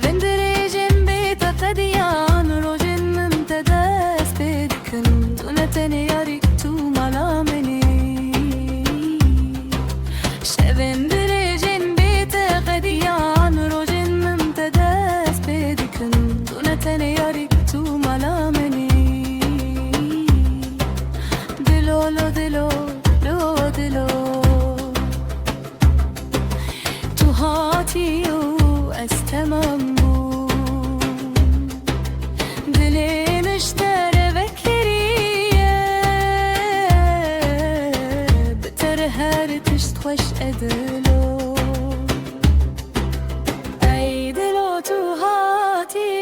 Vendere jembeta tadian rojin mumtadas bedkun dunatene yarik tu malameni Vendere jembeta tadian rojin mumtadas bedkun dunatene yarik tu malameni Dilo lo dilo lo dilo Tu hatiyo استمم دلي مشترى بكرية بترهر تشتخوش أدلو أي دلو تهاتي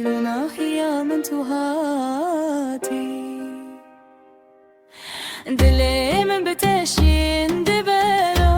لناخيا من تهاتي دلي من بتشين دبلو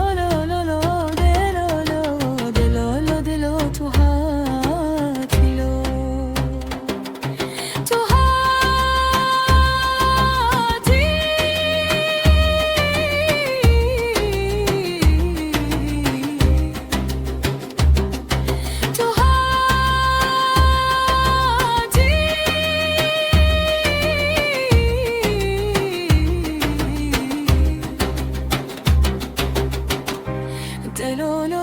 Delolo